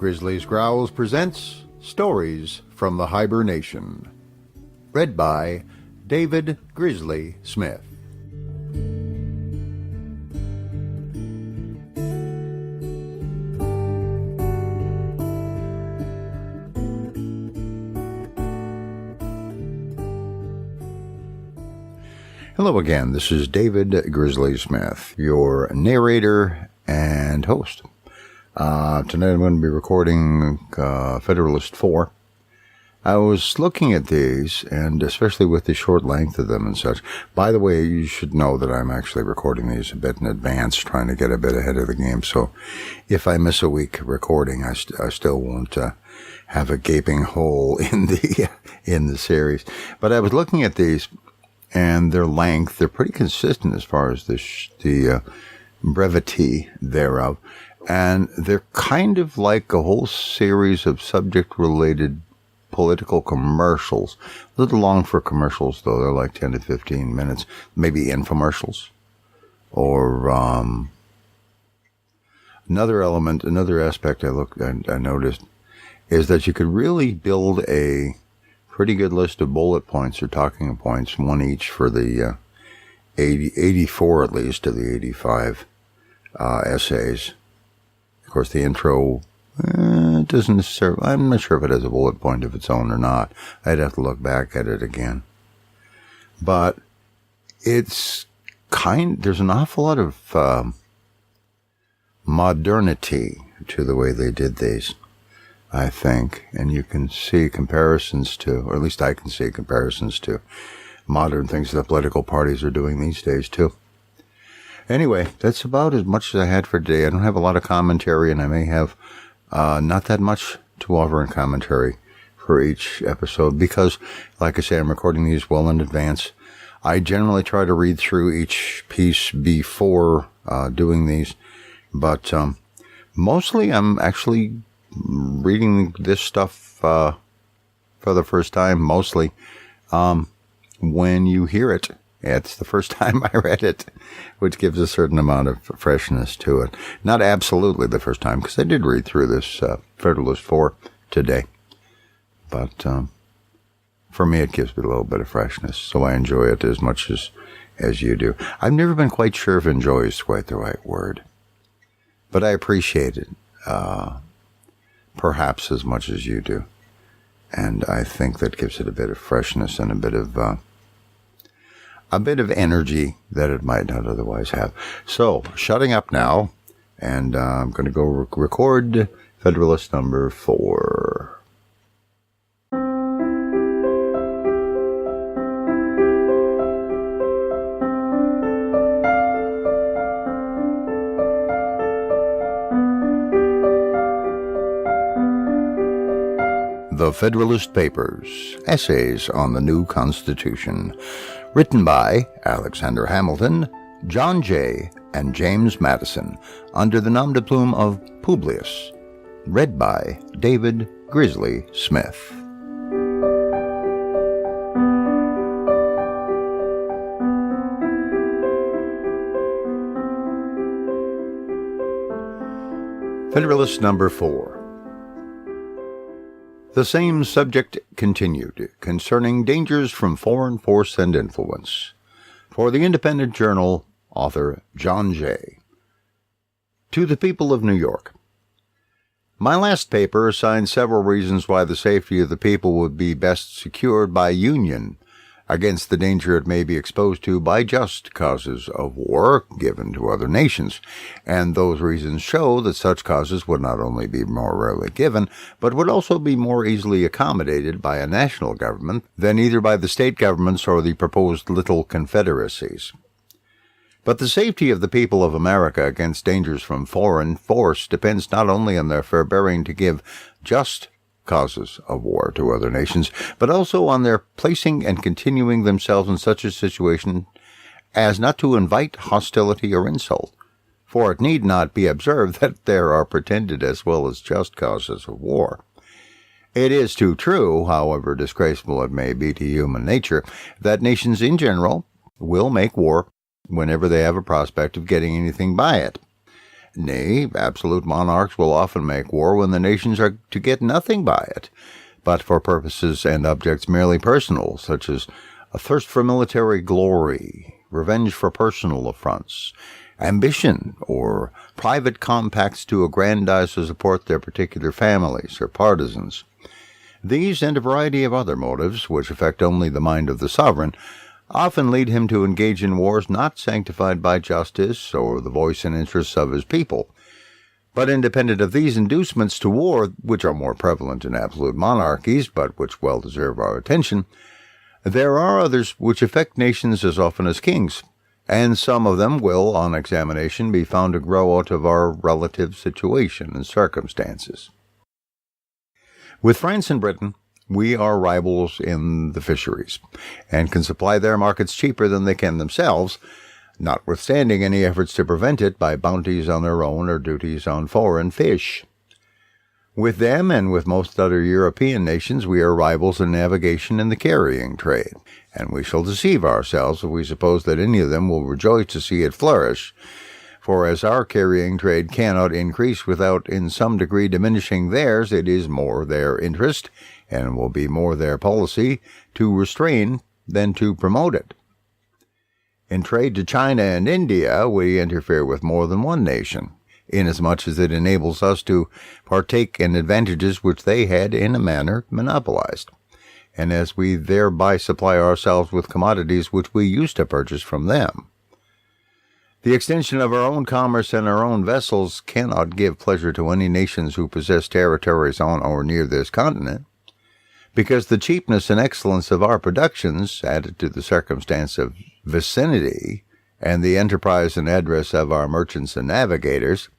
Grizzly's Growls presents Stories from the Hiber-Nation. Read by David Grizzly Smith. Hello again, this is David Grizzly Smith, your narrator and host. Tonight I'm going to be recording Federalist 4. I was looking at these, and especially with the short length of them and such. By the way, you should know that I'm actually recording these a bit in advance, trying to get a bit ahead of the game. So if I miss a week recording, I still won't have a gaping hole in the series. But I was looking at these, and their length, they're pretty consistent as far as the brevity thereof. And they're kind of like a whole series of subject-related political commercials. A little long for commercials, though. They're like 10 to 15 minutes. Maybe infomercials. Or another aspect I noticed is that you could really build a pretty good list of bullet points or talking points, one each for the 84 at least of the 85 essays. Of course, the intro doesn't necessarily, I'm not sure if it has a bullet point of its own or not. I'd have to look back at it again. But there's an awful lot of modernity to the way they did these, I think. And you can see comparisons to, or at least I can see comparisons to modern things that political parties are doing these days too. Anyway, that's about as much as I had for today. I don't have a lot of commentary, and I may have not that much to offer in commentary for each episode because, like I say, I'm recording these well in advance. I generally try to read through each piece before doing these, but mostly I'm actually reading this stuff for the first time, mostly when you hear it. It's the first time I read it, which gives a certain amount of freshness to it. Not absolutely the first time, because I did read through this Federalist 4 today. But for me, it gives me a little bit of freshness, so I enjoy it as much as you do. I've never been quite sure if enjoy is quite the right word, but I appreciate it perhaps as much as you do. And I think that gives it a bit of freshness and a bit of energy that it might not otherwise have. So, shutting up now, and I'm going to go record Federalist number 4. The Federalist Papers, Essays on the New Constitution, written by Alexander Hamilton, John Jay, and James Madison, under the nom de plume of Publius, read by David Grizzly Smith. Federalist number 4. The same subject continued, concerning dangers from foreign force and influence. For the Independent Journal, author John Jay. To the people of New York. My last paper assigned several reasons why the safety of the people would be best secured by union against the danger it may be exposed to by just causes of war given to other nations, and those reasons show that such causes would not only be more rarely given, but would also be more easily accommodated by a national government than either by the state governments or the proposed little confederacies. But the safety of the people of America against dangers from foreign force depends not only on their forbearing to give just causes of war to other nations, but also on their placing and continuing themselves in such a situation as not to invite hostility or insult. For it need not be observed that there are pretended as well as just causes of war. It is too true, however disgraceful it may be to human nature, that nations in general will make war whenever they have a prospect of getting anything by it. Nay, absolute monarchs will often make war when the nations are to get nothing by it, but for purposes and objects merely personal, such as a thirst for military glory, revenge for personal affronts, ambition, or private compacts to aggrandize or support their particular families or partisans. These and a variety of other motives, which affect only the mind of the sovereign, often lead him to engage in wars not sanctified by justice or the voice and interests of his people. But independent of these inducements to war, which are more prevalent in absolute monarchies, but which well deserve our attention, there are others which affect nations as often as kings, and some of them will, on examination, be found to grow out of our relative situation and circumstances. With France and Britain, we are rivals in the fisheries, and can supply their markets cheaper than they can themselves, notwithstanding any efforts to prevent it by bounties on their own or duties on foreign fish. With them and with most other European nations, we are rivals in navigation and the carrying trade, and we shall deceive ourselves if we suppose that any of them will rejoice to see it flourish. For as our carrying trade cannot increase without in some degree diminishing theirs, it is more their interest, and will be more their policy, to restrain than to promote it. In trade to China and India, we interfere with more than one nation, inasmuch as it enables us to partake in advantages which they had in a manner monopolized, and as we thereby supply ourselves with commodities which we used to purchase from them. The extension of our own commerce and our own vessels cannot give pleasure to any nations who possess territories on or near this continent, because the cheapness and excellence of our productions, added to the circumstance of vicinity, and the enterprise and address of our merchants and navigators,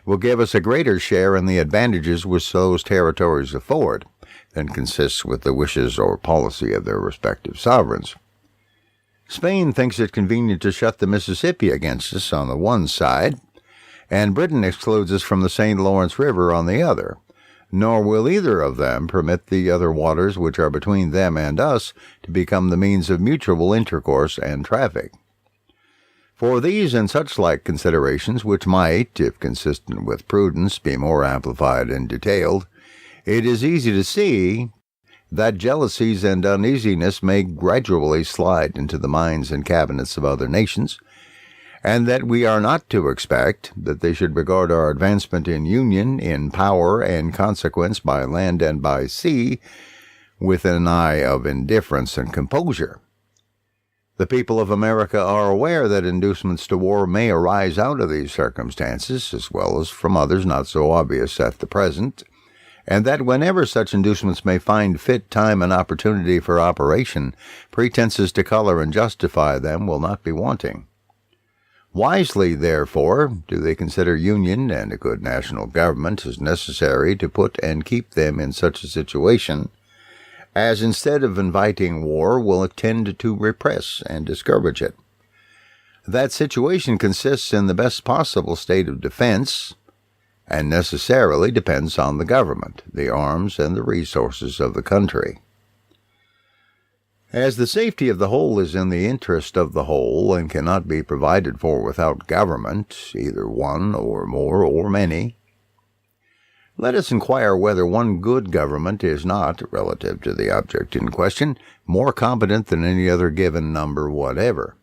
will give us a greater share in the advantages which those territories afford, than consists with the wishes or policy of their respective sovereigns. Spain thinks it convenient to shut the Mississippi against us on the one side, and Britain excludes us from the St. Lawrence River on the other, nor will either of them permit the other waters which are between them and us to become the means of mutual intercourse and traffic. For these and such like considerations, which might, if consistent with prudence, be more amplified and detailed, it is easy to see that jealousies and uneasiness may gradually slide into the minds and cabinets of other nations, and that we are not to expect that they should regard our advancement in union, in power and consequence by land and by sea, with an eye of indifference and composure. The people of America are aware that inducements to war may arise out of these circumstances, as well as from others not so obvious at the present, and that whenever such inducements may find fit time and opportunity for operation, pretenses to color and justify them will not be wanting. Wisely, therefore, do they consider union and a good national government as necessary to put and keep them in such a situation as, instead of inviting war, will tend to repress and discourage it. That situation consists in the best possible state of defense, and necessarily depends on the government, the arms, and the resources of the country. As the safety of the whole is in the interest of the whole, and cannot be provided for without government, either one or more or many, let us inquire whether one good government is not, relative to the object in question, more competent than any other given number whatever.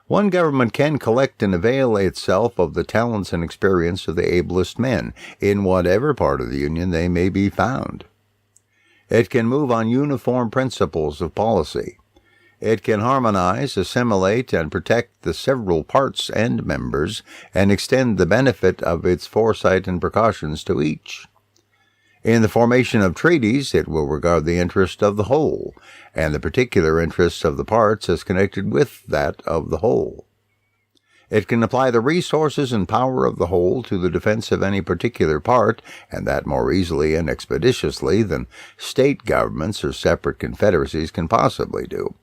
One government can collect and avail itself of the talents and experience of the ablest men, in whatever part of the Union they may be found. It can move on uniform principles of policy. It can harmonize, assimilate, and protect the several parts and members, and extend the benefit of its foresight and precautions to each. In the formation of treaties, it will regard the interest of the whole, and the particular interests of the parts as connected with that of the whole. It can apply the resources and power of the whole to the defense of any particular part, and that more easily and expeditiously than state governments or separate confederacies can possibly do,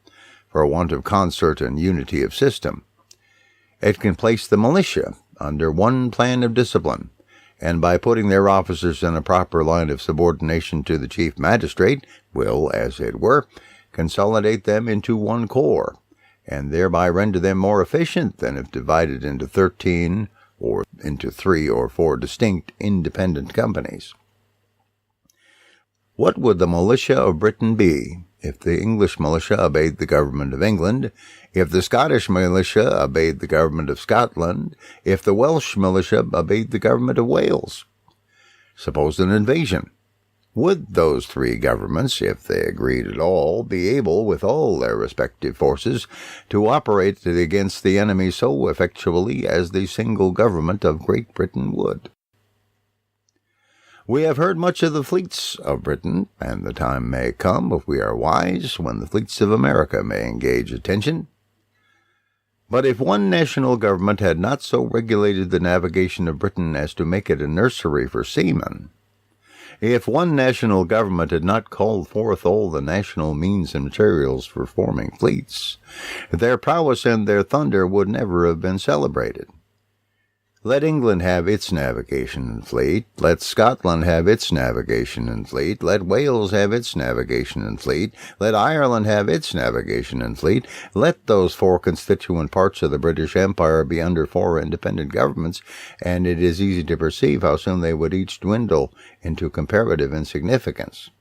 for want of concert and unity of system. It can place the militia under one plan of discipline, and by putting their officers in a proper line of subordination to the chief magistrate, will, as it were, consolidate them into one corps, and thereby render them more efficient than if divided into 13 or into 3 or 4 distinct independent companies. What would the militia of Britain be if the English militia obeyed the government of England, if the Scottish militia obeyed the government of Scotland, if the Welsh militia obeyed the government of Wales? Suppose an invasion. Would those 3 governments, if they agreed at all, be able, with all their respective forces, to operate against the enemy so effectually as the single government of Great Britain would? We have heard much of the fleets of Britain, and the time may come, if we are wise, when the fleets of America may engage attention. But if one national government had not so regulated the navigation of Britain as to make it a nursery for seamen, if one national government had not called forth all the national means and materials for forming fleets, their prowess and their thunder would never have been celebrated. Let England have its navigation and fleet, let Scotland have its navigation and fleet, let Wales have its navigation and fleet, let Ireland have its navigation and fleet, let those 4 constituent parts of the British Empire be under 4 independent governments, and it is easy to perceive how soon they would each dwindle into comparative insignificance.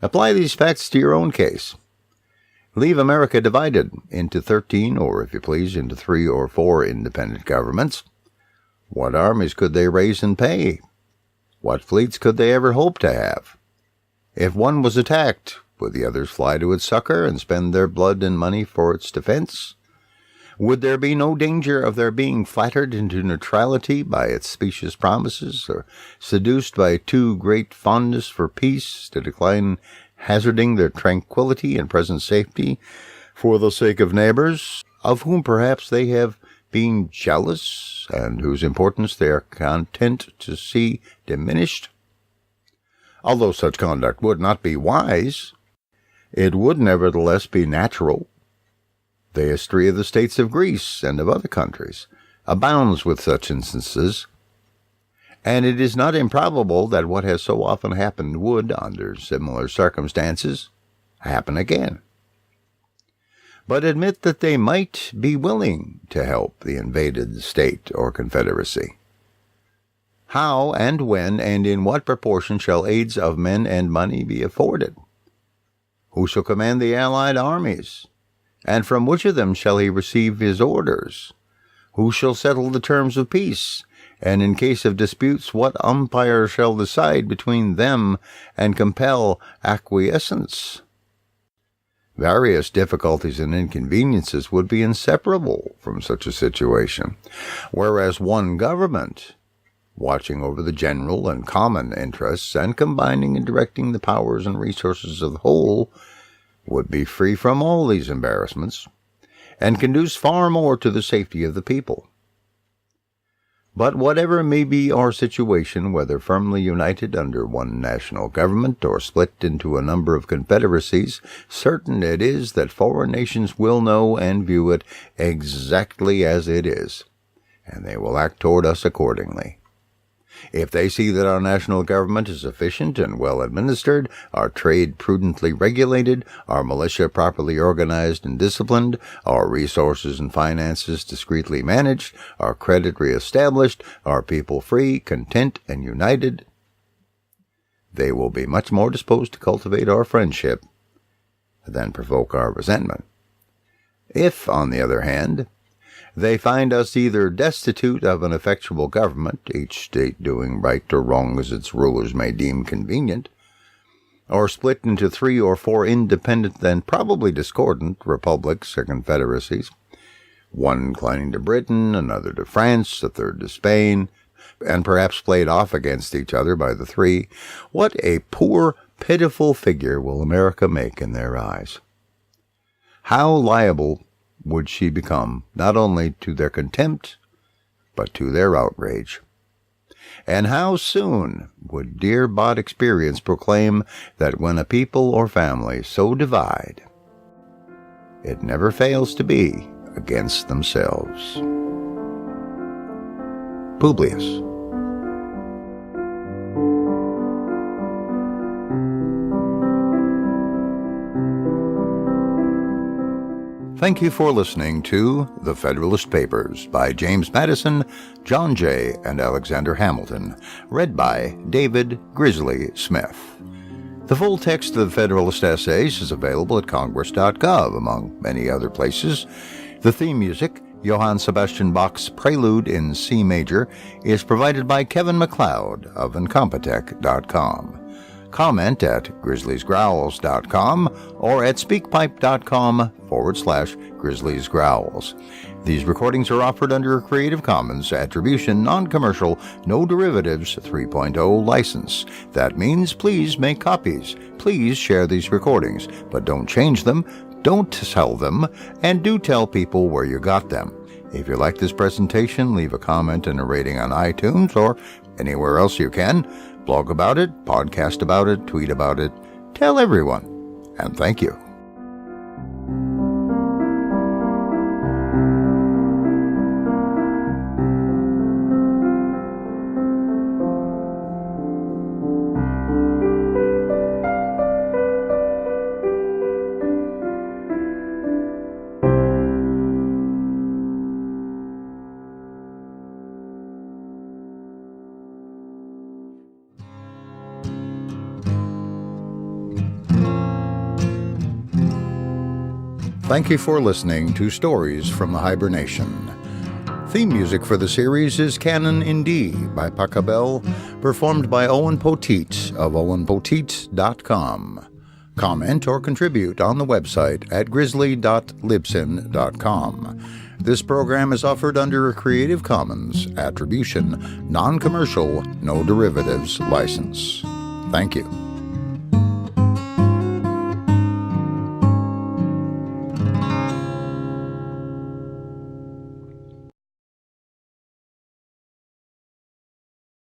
Apply these facts to your own case. Leave America divided into 13, or if you please, into 3 or 4 independent governments. What armies could they raise and pay? What fleets could they ever hope to have? If one was attacked, would the others fly to its succor and spend their blood and money for its defense? Would there be no danger of their being flattered into neutrality by its specious promises, or seduced by too great fondness for peace to decline hazarding their tranquillity and present safety for the sake of neighbors, of whom perhaps they have been jealous, and whose importance they are content to see diminished? Although such conduct would not be wise, it would nevertheless be natural. The history of the states of Greece and of other countries abounds with such instances, and it is not improbable that what has so often happened would, under similar circumstances, happen again. But admit that they might be willing to help the invaded state or confederacy. How and when and in what proportion shall aids of men and money be afforded? Who shall command the allied armies? And from which of them shall he receive his orders? Who shall settle the terms of peace? And in case of disputes, what umpire shall decide between them and compel acquiescence? Various difficulties and inconveniences would be inseparable from such a situation, whereas one government, watching over the general and common interests and combining and directing the powers and resources of the whole, would be free from all these embarrassments, and conduce far more to the safety of the people. But whatever may be our situation, whether firmly united under one national government or split into a number of confederacies, certain it is that foreign nations will know and view it exactly as it is, and they will act toward us accordingly. If they see that our national government is efficient and well administered, our trade prudently regulated, our militia properly organized and disciplined, our resources and finances discreetly managed, our credit reestablished, our people free, content, and united, they will be much more disposed to cultivate our friendship than provoke our resentment. If, on the other hand, they find us either destitute of an effectual government, each state doing right or wrong as its rulers may deem convenient, or split into 3 or 4 independent and probably discordant republics or confederacies, one inclining to Britain, another to France, a third to Spain, and perhaps played off against each other by the 3, what a poor, pitiful figure will America make in their eyes. How liable would she become not only to their contempt, but to their outrage? And how soon would dear-bought experience proclaim that when a people or family so divide, it never fails to be against themselves? Publius. Thank you for listening to The Federalist Papers by James Madison, John Jay, and Alexander Hamilton, read by David Grizzly Smith. The full text of the Federalist essays is available at Congress.gov, among many other places. The theme music, Johann Sebastian Bach's Prelude in C major, is provided by Kevin MacLeod of Incompetech.com. Comment at grizzliesgrowls.com or at speakpipe.com/grizzliesgrowls. These recordings are offered under a Creative Commons Attribution, Non-Commercial, No Derivatives 3.0 license. That means please make copies. Please share these recordings, but don't change them, don't sell them, and do tell people where you got them. If you like this presentation, leave a comment and a rating on iTunes or anywhere else you can. Blog about it, podcast about it, tweet about it. Tell everyone. And thank you. Thank you for listening to Stories from the Hiber-Nation. Theme music for the series is Canon in D by Pachelbel, performed by Owen Poteat of OwenPoteat.com. Comment or contribute on the website at grizzly.libsyn.com. This program is offered under a Creative Commons Attribution, Non-Commercial, No Derivatives license. Thank you.